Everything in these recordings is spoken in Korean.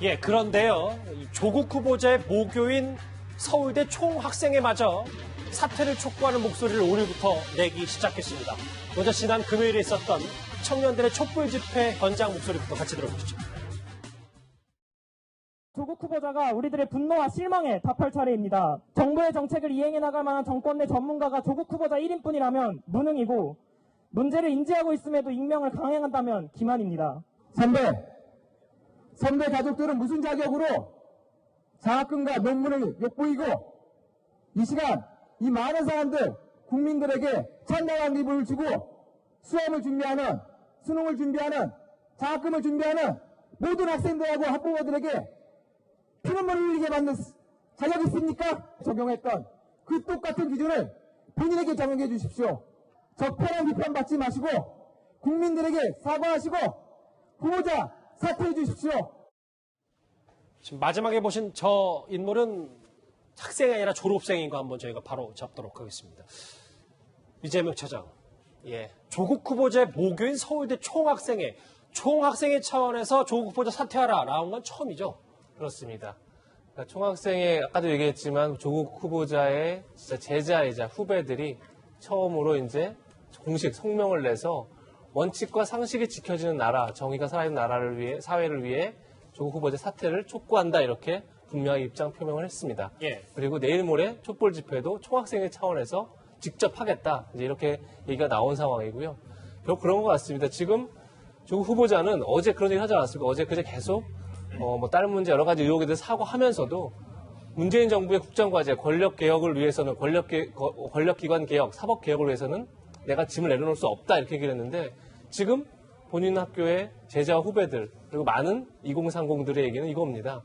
예, 그런데요. 조국 후보자의 모교인 서울대 총학생회마저 사퇴를 촉구하는 목소리를 오늘부터 내기 시작했습니다. 먼저 지난 금요일에 있었던 청년들의 촛불 집회 현장 목소리부터 같이 들어보시죠. 조국 후보자가 우리들의 분노와 실망에 답할 차례입니다. 정부의 정책을 이행해 나갈 만한 정권 내 전문가가 조국 후보자 1인뿐이라면 무능이고 문제를 인지하고 있음에도 익명을 강행한다면 기만입니다. 선배 가족들은 무슨 자격으로 장학금과 논문을 욕보이고 이 시간 이 많은 사람들 국민들에게 찬양한 기분을 주고 수험을 준비하는 수능을 준비하는 장학금을 준비하는 모든 학생들하고 학부모들에게 피눈물을 흘리게 만든 자격이 있습니까? 적용했던 그 똑같은 기준을 본인에게 적용해 주십시오. 적폐랑 비판받지 마시고 국민들에게 사과하시고 후보자 사퇴해 주십시오. 지금 마지막에 보신 저 인물은 학생이 아니라 졸업생인 거 한번 저희가 바로 잡도록 하겠습니다. 이재명 차장. 예. 조국 후보자의 모교인 서울대 총학생회 차원에서 조국 후보자 사퇴하라 나온 건 처음이죠. 그렇습니다. 그러니까 총학생회 아까도 얘기했지만 조국 후보자의 진짜 제자이자 후배들이 처음으로 이제 공식 성명을 내서 원칙과 상식이 지켜지는 나라, 정의가 살아있는 나라를 위해, 사회를 위해 조국 후보자 사퇴를 촉구한다 이렇게 분명히 입장 표명을 했습니다. 예. 그리고 내일 모레 촛불 집회도 총학생회 차원에서 직접 하겠다 이제 이렇게 얘기가 나온 상황이고요. 결국 그런 것 같습니다. 지금 조국 후보자는 어제 그런 얘기 하지 않았습니까? 어제 그제 계속 뭐 다른 문제 여러 가지 의혹에 대해서 사과하면서도 문재인 정부의 국정과제 권력 개혁을 위해서는 권력기관 개혁, 사법 개혁을 위해서는 내가 짐을 내려놓을 수 없다 이렇게 얘기를 했는데 지금 본인 학교의 제자와 후배들 그리고 많은 2030들의 얘기는 이겁니다.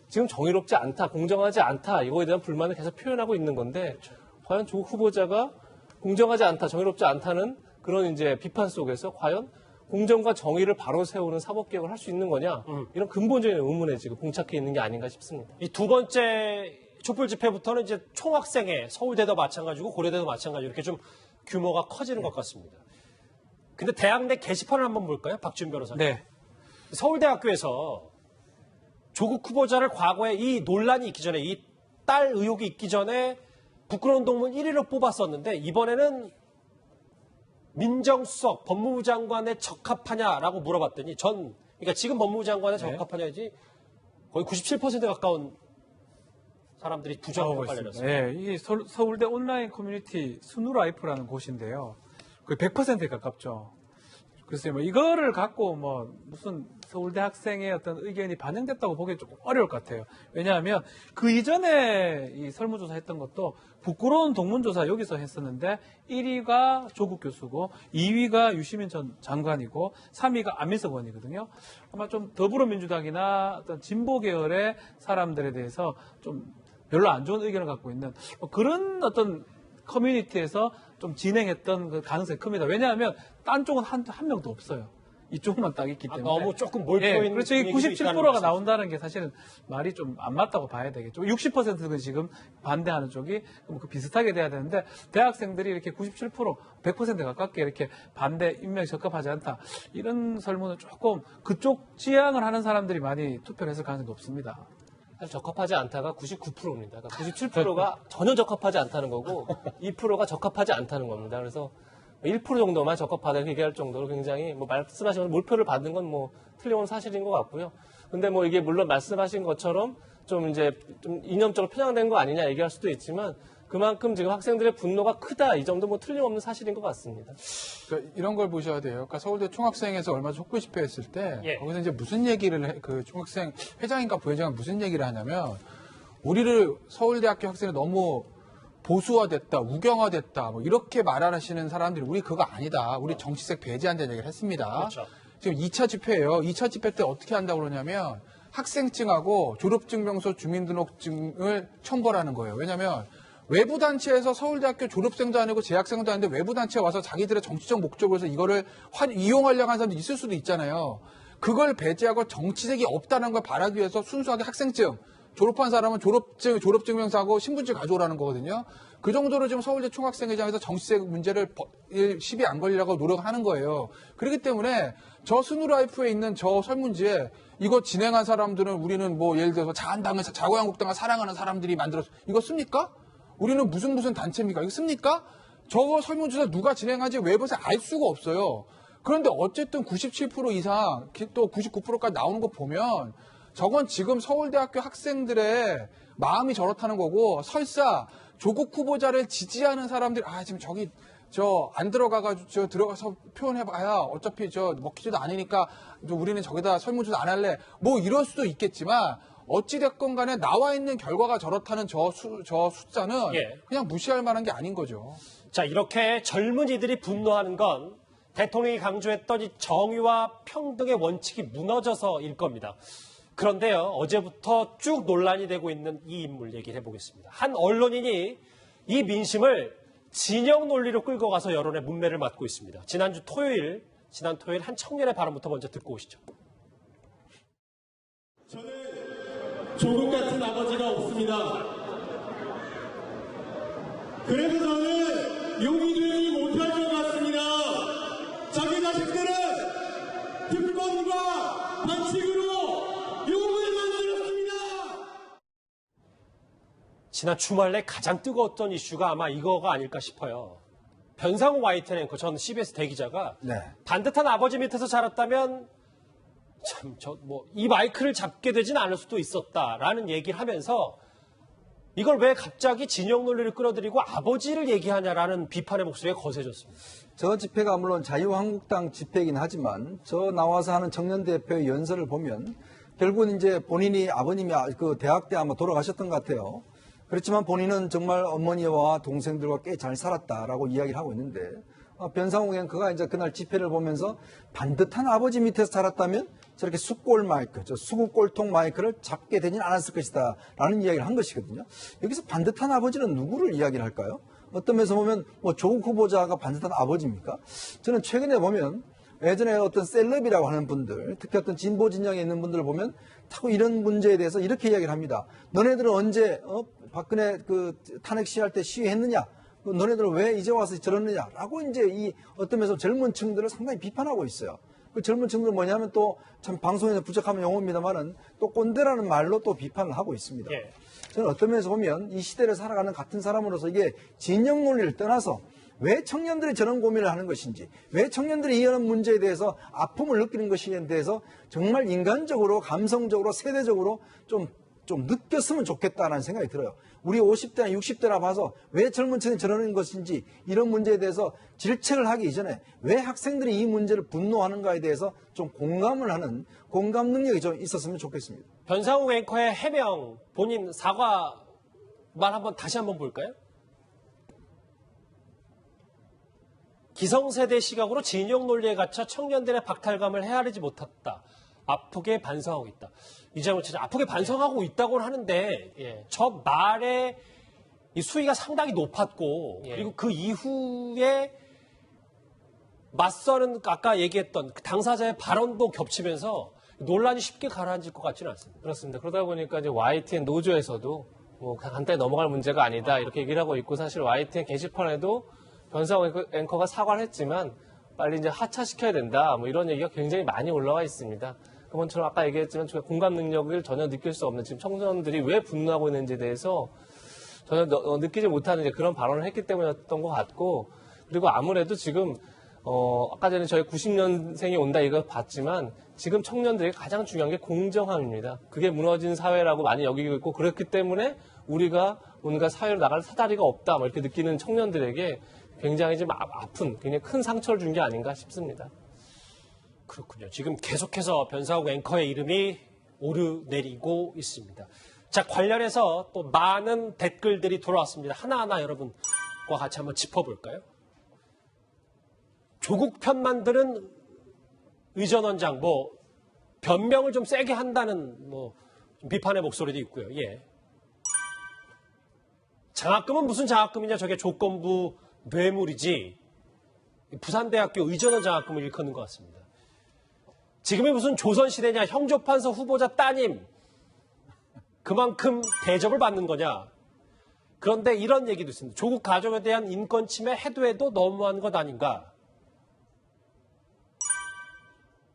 지금 정의롭지 않다, 공정하지 않다 이거에 대한 불만을 계속 표현하고 있는 건데 과연 조국 후보자가 공정하지 않다, 정의롭지 않다는 그런 이제 비판 속에서 과연 공정과 정의를 바로 세우는 사법개혁을 할 수 있는 거냐 이런 근본적인 의문에 지금 봉착해 있는 게 아닌가 싶습니다. 이 두 번째 촛불 집회부터는 이제 총학생회 서울대도 마찬가지고 고려대도 마찬가지고 이렇게 좀 규모가 커지는 것 같습니다. 근데 대학 내 게시판을 한번 볼까요? 박지훈 변호사님. 네. 서울대학교에서 조국 후보자를 과거에 이 논란이 있기 전에 이 딸 의혹이 있기 전에 부끄러운 동문 1위로 뽑았었는데 이번에는 민정수석 법무부 장관에 적합하냐라고 물어봤더니 그러니까 지금 법무부 장관에 적합하냐지 거의 97% 가까운 사람들이 부정하고 빨려졌어요. 네, 이 서울대 온라인 커뮤니티 스누라이프라는 곳인데요. 거의 100%에 가깝죠. 글쎄요, 뭐 이거를 갖고 뭐 무슨 서울대 학생의 어떤 의견이 반영됐다고 보기 조금 어려울 것 같아요. 왜냐하면 그 이전에 이 설문조사 했던 것도 부끄러운 동문조사 여기서 했었는데 1위가 조국 교수고 2위가 유시민 전 장관이고 3위가 안민석 의원이거든요. 아마 좀 더불어민주당이나 어떤 진보 계열의 사람들에 대해서 좀 별로 안 좋은 의견을 갖고 있는 그런 어떤 커뮤니티에서 좀 진행했던 그 가능성이 큽니다. 왜냐하면 딴 쪽은 한 명도 없어요. 이쪽만 딱 있기 때문에. 너무 조금 몰표인 그렇죠. 이 97%가 나온다는 게 사실은 말이 좀 안 맞다고 봐야 되겠죠. 60%는 지금 반대하는 쪽이 그 비슷하게 돼야 되는데 대학생들이 이렇게 97%, 100% 가깝게 이렇게 반대 임명에 적합하지 않다. 이런 설문은 조금 그쪽 지향을 하는 사람들이 많이 투표를 했을 가능성이 높습니다. 적합하지 않다가 99%입니다. 그러니까 97%가 전혀 적합하지 않다는 거고 2%가 적합하지 않다는 겁니다. 그래서 1% 정도만 적합하다고 얘기할 정도로 굉장히 뭐 말씀하신 몰표를 받는 건 뭐 틀림없는 사실인 것 같고요. 근데 뭐 이게 물론 말씀하신 것처럼 좀 이제 좀 이념적으로 편향된 거 아니냐 얘기할 수도 있지만 그만큼 지금 학생들의 분노가 크다 이 정도 뭐 틀림없는 사실인 것 같습니다. 그러니까 이런 걸 보셔야 돼요. 그러니까 서울대 총학생회에서 얼마 전 촛불 집회했을 때 거기서 이제 무슨 얘기를 그 총학생 회장인가 부회장은 무슨 얘기를 하냐면 우리를 서울대학교 학생이 너무 보수화됐다, 우경화됐다, 뭐 이렇게 말하시는 사람들이 우리 그거 아니다. 우리 정치색 배제한다는 얘기를 했습니다. 그렇죠. 지금 2차 집회예요. 2차 집회 때 어떻게 한다고 그러냐면 학생증하고 졸업증명서 주민등록증을 첨부하라는 거예요. 왜냐하면 외부 단체에서 서울대학교 졸업생도 아니고 재학생도 아닌데 외부 단체에 와서 자기들의 정치적 목적으로 해서 이거를 이용하려고 하는 사람도 있을 수도 있잖아요. 그걸 배제하고 정치색이 없다는 걸 바라기 위해서 순수하게 학생증, 졸업한 사람은 졸업증명서하고 신분증 가져오라는 거거든요. 그 정도로 지금 서울대 총학생회장에서 정시생 문제를 시비 안 걸리려고 노력하는 거예요. 그렇기 때문에 저 스누라이프에 있는 저 설문지에 이거 진행한 사람들은 우리는 뭐 예를 들어서 자유한국당을 사랑하는 사람들이 만들었어. 이거 씁니까? 우리는 무슨 단체입니까? 이거 씁니까? 저 설문조사 누가 진행한지 외부에서 알 수가 없어요. 그런데 어쨌든 97% 이상 또 99%까지 나오는 거 보면 저건 지금 서울대학교 학생들의 마음이 저렇다는 거고 설사 조국 후보자를 지지하는 사람들이 지금 저기 저 안 들어가가지고 저 들어가서 표현해봐야 어차피 저 먹히지도 않으니까 우리는 저기다 설문조사 안 할래 뭐 이럴 수도 있겠지만 어찌됐건 간에 나와 있는 결과가 저렇다는 저 숫자는 예. 그냥 무시할 만한 게 아닌 거죠. 자, 이렇게 젊은이들이 분노하는 건 대통령이 강조했던 이 정의와 평등의 원칙이 무너져서일 겁니다. 그런데요, 어제부터 쭉 논란이 되고 있는 이 인물 얘기를 해보겠습니다. 한 언론인이 이 민심을 진영 논리로 끌고 가서 여론의 문매를 맞고 있습니다. 지난 토요일 한 청년의 발언부터 먼저 듣고 오시죠. 저는 조국 같은 아버지가 없습니다. 그래서 저는 용이 되지 못할 것 같습니다. 자기 자식들은 특권과 반칙으로 용을 만들었습니다. 지난 주말 내 가장 뜨거웠던 이슈가 아마 이거가 아닐까 싶어요. 변상우 YTN 앵커, 전 CBS 대기자가 네. 반듯한 아버지 밑에서 자랐다면 참 이 마이크를 잡게 되진 않을 수도 있었다라는 얘기를 하면서 이걸 왜 갑자기 진영 논리를 끌어들이고 아버지를 얘기하냐라는 비판의 목소리가 거세졌습니다. 저 집회가 물론 자유한국당 집회이긴 하지만 저 나와서 하는 청년대표의 연설을 보면 결국은 이제 본인이 아버님이 그 대학 때 아마 돌아가셨던 것 같아요. 그렇지만 본인은 정말 어머니와 동생들과 꽤 잘 살았다라고 이야기를 하고 있는데 변상욱 앵커가 이제 그날 집회를 보면서 반듯한 아버지 밑에서 자랐다면 저렇게 숫골 마이크, 수구골통 마이크를 잡게 되진 않았을 것이다 라는 이야기를 한 것이거든요. 여기서 반듯한 아버지는 누구를 이야기를 할까요? 어떤 면에서 보면 조국 후보자가 반듯한 아버지입니까? 저는 최근에 보면 예전에 어떤 셀럽이라고 하는 분들, 특히 어떤 진보 진영에 있는 분들을 보면 자꾸 이런 문제에 대해서 이렇게 이야기를 합니다. 너네들은 언제 박근혜 그 탄핵 시위할 때 시위했느냐? 너네들은 왜 이제 와서 저러느냐라고 이제 이 어떤 면에서 젊은 층들을 상당히 비판하고 있어요. 그 젊은 층들은 뭐냐면 또 참 방송에서 부적하면 용어입니다만은 또 꼰대라는 말로 또 비판을 하고 있습니다. 예. 저는 어떤 면에서 보면 이 시대를 살아가는 같은 사람으로서 이게 진영 논리를 떠나서 왜 청년들이 저런 고민을 하는 것인지, 왜 청년들이 이런 문제에 대해서 아픔을 느끼는 것인지에 대해서 정말 인간적으로, 감성적으로, 세대적으로 좀 느꼈으면 좋겠다는 생각이 들어요. 우리 50대나 60대나 봐서 왜 젊은 층이 저러는 것인지 이런 문제에 대해서 질책을 하기 이전에 왜 학생들이 이 문제를 분노하는가에 대해서 좀 공감을 하는 공감 능력이 좀 있었으면 좋겠습니다. 변상욱 앵커의 해명, 본인 사과 말 다시 한번 볼까요? 기성세대 시각으로 진영 논리에 갇혀 청년들의 박탈감을 헤아리지 못했다. 아프게 반성하고 있다. 이재명 차장 아프게 반성하고 있다고는 하는데 저 말의 이 수위가 상당히 높았고 그리고 그 이후에 맞서는 아까 얘기했던 그 당사자의 발언도 겹치면서 논란이 쉽게 가라앉을 것 같지는 않습니다. 그렇습니다. 그러다 보니까 이제 YTN 노조에서도 뭐 간단히 넘어갈 문제가 아니다 이렇게 얘기를 하고 있고 사실 YTN 게시판에도 변상욱 앵커가 사과를 했지만 빨리 이제 하차시켜야 된다 뭐 이런 얘기가 굉장히 많이 올라와 있습니다. 그번처럼 아까 얘기했지만 공감 능력을 전혀 느낄 수 없는 지금 청소년들이 왜 분노하고 있는지에 대해서 전혀 느끼지 못하는 이제 그런 발언을 했기 때문이었던 것 같고 그리고 아무래도 지금 아까 전에 저희 90년생이 온다 이거 봤지만 지금 청년들이 가장 중요한 게 공정함입니다. 그게 무너진 사회라고 많이 여기고 있고 그렇기 때문에 우리가 뭔가 사회로 나갈 사다리가 없다 뭐 이렇게 느끼는 청년들에게 굉장히 좀 아픈 굉장히 큰 상처를 준 게 아닌가 싶습니다. 그렇군요. 지금 계속해서 변상욱 앵커의 이름이 오르내리고 있습니다. 자, 관련해서 또 많은 댓글들이 돌아왔습니다. 하나하나 여러분과 같이 한번 짚어볼까요? 조국 편만 드는 의전원장, 변명을 좀 세게 한다는 좀 비판의 목소리도 있고요. 예. 장학금은 무슨 장학금이냐? 저게 조건부 뇌물이지. 부산대학교 의전원 장학금을 일컫는 것 같습니다. 지금이 무슨 조선시대냐, 형조판서 후보자 따님, 그만큼 대접을 받는 거냐. 그런데 이런 얘기도 있습니다. 조국 가족에 대한 인권 침해 해도 너무한 것 아닌가.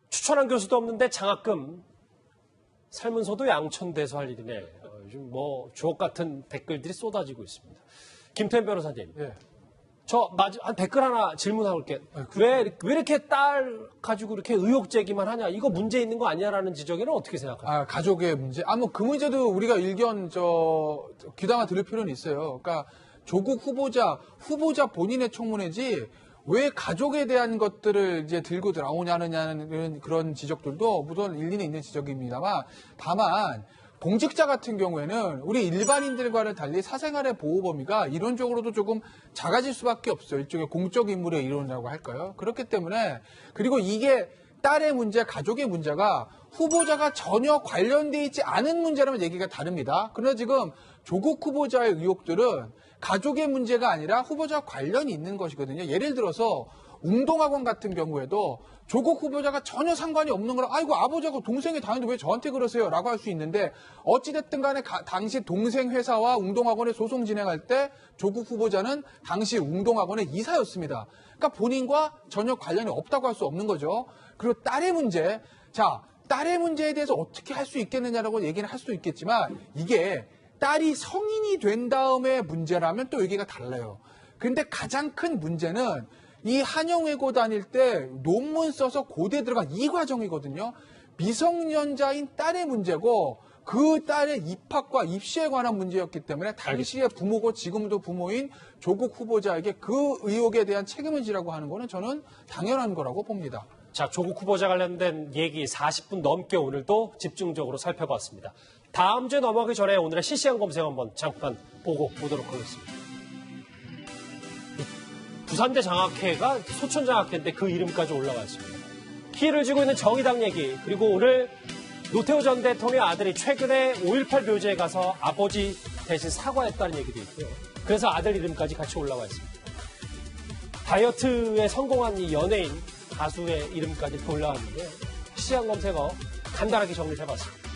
추천한 교수도 없는데 장학금 살면서도 양천대소 할 일이네. 요즘 뭐 주옥 같은 댓글들이 쏟아지고 있습니다. 김태현 변호사님. 예. 한 댓글 하나 질문하고 올게요. 왜 이렇게 딸 가지고 이렇게 의혹 제기만 하냐? 이거 문제 있는 거 아니냐라는 지적에는 어떻게 생각하세요? 가족의 문제. 뭐 그 문제도 우리가 일견 귀담아 들을 필요는 있어요. 그러니까 조국 후보자 본인의 청문회지 왜 가족에 대한 것들을 이제 들고 나오냐는 그런 지적들도 물론 일리는 있는 지적입니다만 다만 공직자 같은 경우에는 우리 일반인들과는 달리 사생활의 보호 범위가 이론적으로도 조금 작아질 수밖에 없어요. 일종의 공적 인물의 이론이라고 할까요? 그렇기 때문에 그리고 이게 딸의 문제, 가족의 문제가 후보자가 전혀 관련돼 있지 않은 문제라면 얘기가 다릅니다. 그러나 지금 조국 후보자의 의혹들은 가족의 문제가 아니라 후보자와 관련이 있는 것이거든요. 예를 들어서 웅동학원 같은 경우에도 조국 후보자가 전혀 상관이 없는 거라 아이고 아버지하고 동생이 다니는데 왜 저한테 그러세요? 라고 할 수 있는데 어찌됐든 간에 당시 동생 회사와 웅동학원의 소송 진행할 때 조국 후보자는 당시 웅동학원의 이사였습니다. 그러니까 본인과 전혀 관련이 없다고 할 수 없는 거죠. 그리고 딸의 문제. 자, 딸의 문제에 대해서 어떻게 할 수 있겠느냐라고 얘기는 할 수 있겠지만 이게 딸이 성인이 된 다음에 문제라면 또 얘기가 달라요. 그런데 가장 큰 문제는 이 한영외고 다닐 때 논문 써서 고대 들어간 이 과정이거든요. 미성년자인 딸의 문제고 그 딸의 입학과 입시에 관한 문제였기 때문에 당시의 부모고 지금도 부모인 조국 후보자에게 그 의혹에 대한 책임을 지라고 하는 거는 저는 당연한 거라고 봅니다. 자, 조국 후보자 관련된 얘기 40분 넘게 오늘도 집중적으로 살펴봤습니다. 다음 주에 넘어가기 전에 오늘의 실시간 검색 한번 잠깐 보고 오도록 하겠습니다. 부산대 장학회가 소천장학회인데 그 이름까지 올라가 있습니다. 키를 쥐고 있는 정의당 얘기, 그리고 오늘 노태우 전 대통령의 아들이 최근에 5.18 묘지에 가서 아버지 대신 사과했다는 얘기도 있고요. 그래서 아들 이름까지 같이 올라와 있습니다. 다이어트에 성공한 이 연예인, 가수의 이름까지 올라왔는데 시장 검색어 간단하게 정리해봤습니다.